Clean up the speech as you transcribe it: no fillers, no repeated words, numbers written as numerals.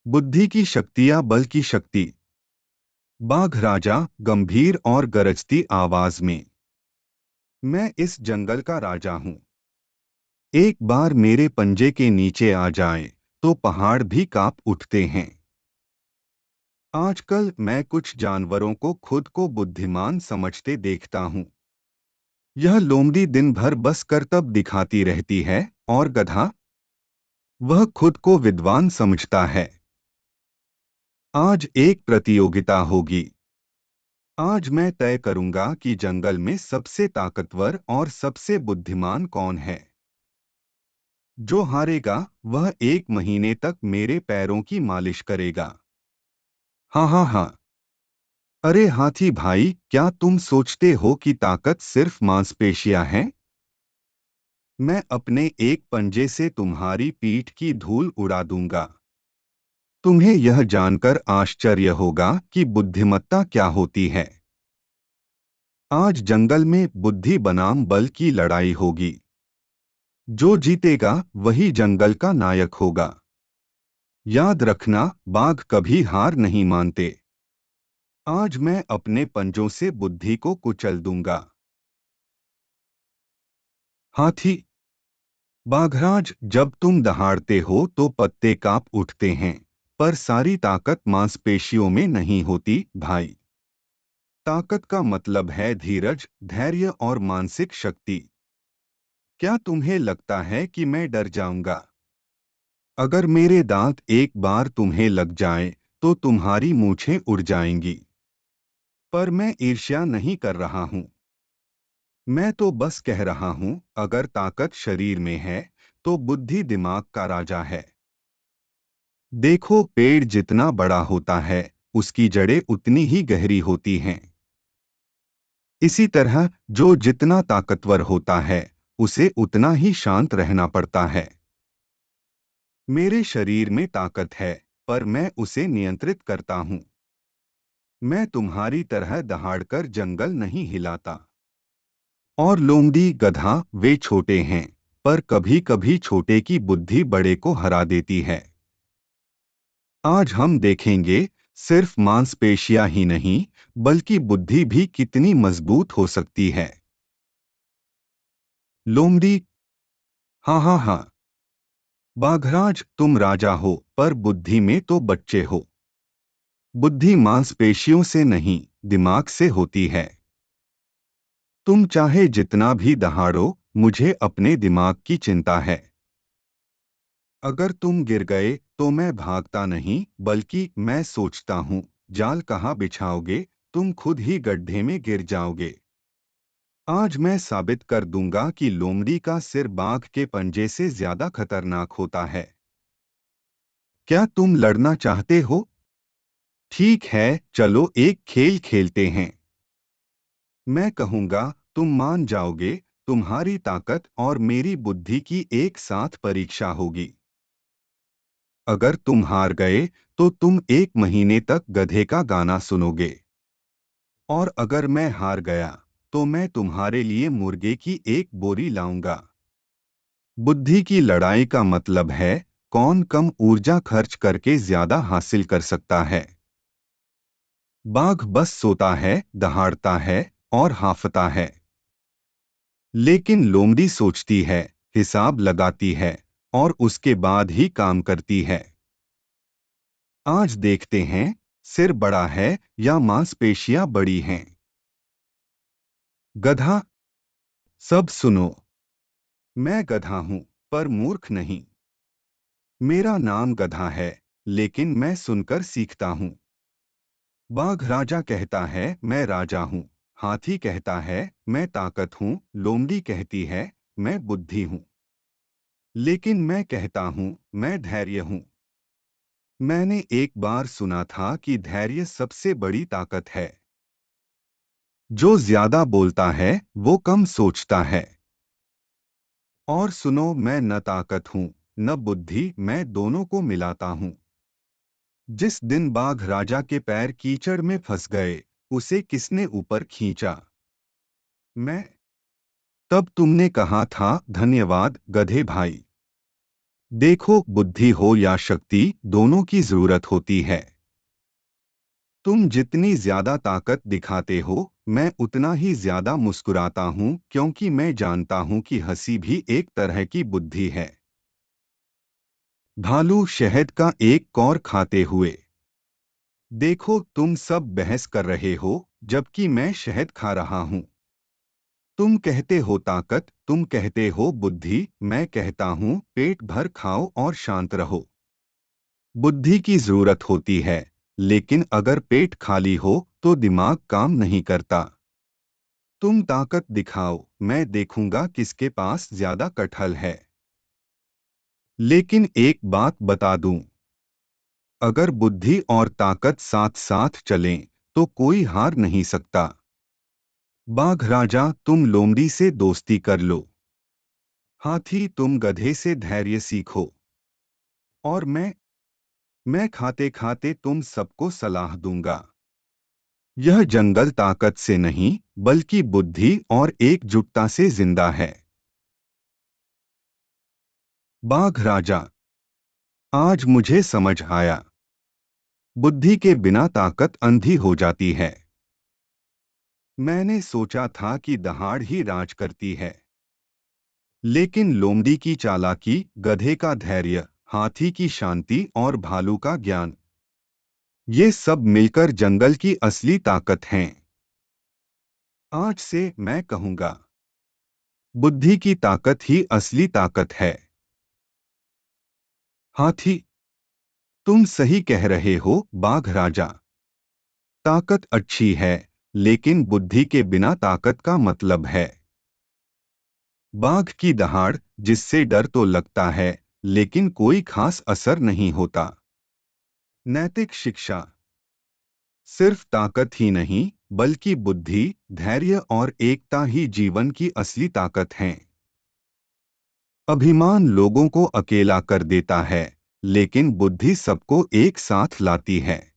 बुद्धि की शक्ति या बल की शक्ति। बाघ राजा गंभीर और गरजती आवाज में। मैं इस जंगल का राजा हूं। एक बार मेरे पंजे के नीचे आ जाए तो पहाड़ भी कांप उठते हैं। आजकल मैं कुछ जानवरों को खुद को बुद्धिमान समझते देखता हूं। यह लोमड़ी दिन भर बस करतब दिखाती रहती है, और गधा, वह खुद को विद्वान समझता है। आज एक प्रतियोगिता होगी। आज मैं तय करूंगा कि जंगल में सबसे ताकतवर और सबसे बुद्धिमान कौन है। जो हारेगा वह 1 महीने तक मेरे पैरों की मालिश करेगा। हाँ हाँ हाँ। अरे हाथी भाई, क्या तुम सोचते हो कि ताकत सिर्फ मांसपेशियां हैं? मैं अपने एक पंजे से तुम्हारी पीठ की धूल उड़ा दूंगा। तुम्हें यह जानकर आश्चर्य होगा कि बुद्धिमत्ता क्या होती है। आज जंगल में बुद्धि बनाम बल की लड़ाई होगी। जो जीतेगा वही जंगल का नायक होगा। याद रखना, बाघ कभी हार नहीं मानते। आज मैं अपने पंजों से बुद्धि को कुचल दूंगा। हाथी, बाघराज, जब तुम दहाड़ते हो तो पत्ते कांप उठते हैं, पर सारी ताकत मांसपेशियों में नहीं होती भाई। ताकत का मतलब है धीरज, धैर्य और मानसिक शक्ति। क्या तुम्हें लगता है कि मैं डर जाऊंगा? अगर मेरे दांत एक बार तुम्हें लग जाएं, तो तुम्हारी मूछें उड़ जाएंगी। पर मैं ईर्ष्या नहीं कर रहा हूं। मैं तो बस कह रहा हूं, अगर ताकत शरीर में है तो बुद्धि दिमाग का राजा है। देखो, पेड़ जितना बड़ा होता है उसकी जड़ें उतनी ही गहरी होती हैं। इसी तरह जो जितना ताकतवर होता है उसे उतना ही शांत रहना पड़ता है। मेरे शरीर में ताकत है, पर मैं उसे नियंत्रित करता हूं। मैं तुम्हारी तरह दहाड़कर जंगल नहीं हिलाता। और लोमड़ी, गधा, वे छोटे हैं, पर कभी कभी छोटे की बुद्धि बड़े को हरा देती है। आज हम देखेंगे, सिर्फ मांसपेशियां ही नहीं बल्कि बुद्धि भी कितनी मजबूत हो सकती है। लोमड़ी, हाँ हाँ हाँ। बाघराज, तुम राजा हो पर बुद्धि में तो बच्चे हो। बुद्धि मांसपेशियों से नहीं, दिमाग से होती है। तुम चाहे जितना भी दहाड़ो, मुझे अपने दिमाग की चिंता है। अगर तुम गिर गए तो मैं भागता नहीं, बल्कि मैं सोचता हूँ जाल कहाँ बिछाओगे, तुम खुद ही गड्ढे में गिर जाओगे। आज मैं साबित कर दूंगा कि लोमड़ी का सिर बाघ के पंजे से ज्यादा खतरनाक होता है। क्या तुम लड़ना चाहते हो? ठीक है, चलो एक खेल खेलते हैं। मैं कहूंगा, तुम मान जाओगे। तुम्हारी ताकत और मेरी बुद्धि की एक साथ परीक्षा होगी। अगर तुम हार गए तो तुम 1 महीने तक गधे का गाना सुनोगे। और अगर मैं हार गया तो मैं तुम्हारे लिए मुर्गे की एक बोरी लाऊंगा। बुद्धि की लड़ाई का मतलब है कौन कम ऊर्जा खर्च करके ज्यादा हासिल कर सकता है। बाघ बस सोता है, दहाड़ता है और हांफता है। लेकिन लोमड़ी सोचती है, हिसाब लगाती है और उसके बाद ही काम करती है। आज देखते हैं, सिर बड़ा है या मांसपेशियां बड़ी हैं। गधा, सब सुनो। मैं गधा हूं, पर मूर्ख नहीं। मेरा नाम गधा है, लेकिन मैं सुनकर सीखता हूं। बाघ राजा कहता है मैं राजा हूं। हाथी कहता है मैं ताकत हूं। लोमड़ी कहती है मैं बुद्धि हूं। लेकिन मैं कहता हूं मैं धैर्य हूं। मैंने एक बार सुना था कि धैर्य सबसे बड़ी ताकत है। जो ज्यादा बोलता है वो कम सोचता है। और सुनो, मैं न ताकत हूं न बुद्धि, मैं दोनों को मिलाता हूं। जिस दिन बाघ राजा के पैर कीचड़ में फंस गए, उसे किसने ऊपर खींचा? मैं। तब तुमने कहा था धन्यवाद गधे भाई। देखो, बुद्धि हो या शक्ति, दोनों की जरूरत होती है। तुम जितनी ज्यादा ताकत दिखाते हो, मैं उतना ही ज्यादा मुस्कुराता हूँ, क्योंकि मैं जानता हूँ कि हंसी भी एक तरह की बुद्धि है। भालू शहद का एक कौर खाते हुए। देखो, तुम सब बहस कर रहे हो, जबकि मैं शहद खा रहा हूँ। तुम कहते हो ताकत, तुम कहते हो बुद्धि, मैं कहता हूँ पेट भर खाओ और शांत रहो। बुद्धि की जरूरत होती है, लेकिन अगर पेट खाली हो तो दिमाग काम नहीं करता। तुम ताकत दिखाओ, मैं देखूंगा किसके पास ज्यादा कटहल है। लेकिन एक बात बता दूं, अगर बुद्धि और ताकत साथ साथ चलें, तो कोई हार नहीं सकता। बाघ राजा, तुम लोमड़ी से दोस्ती कर लो। हाथी, तुम गधे से धैर्य सीखो। और मैं खाते खाते तुम सबको सलाह दूंगा। यह जंगल ताकत से नहीं, बल्कि बुद्धि और एकजुटता से जिंदा है। बाघ राजा, आज मुझे समझ आया, बुद्धि के बिना ताकत अंधी हो जाती है। मैंने सोचा था कि दहाड़ ही राज करती है, लेकिन लोमड़ी की चालाकी, गधे का धैर्य, हाथी की शांति और भालू का ज्ञान, ये सब मिलकर जंगल की असली ताकत हैं। आज से मैं कहूंगा, बुद्धि की ताकत ही असली ताकत है। हाथी, तुम सही कह रहे हो बाघ राजा। ताकत अच्छी है, लेकिन बुद्धि के बिना ताकत का मतलब है बाघ की दहाड़, जिससे डर तो लगता है, लेकिन कोई खास असर नहीं होता। नैतिक शिक्षा, सिर्फ ताकत ही नहीं, बल्कि बुद्धि, धैर्य और एकता ही जीवन की असली ताकत हैं। अभिमान लोगों को अकेला कर देता है, लेकिन बुद्धि सबको एक साथ लाती है।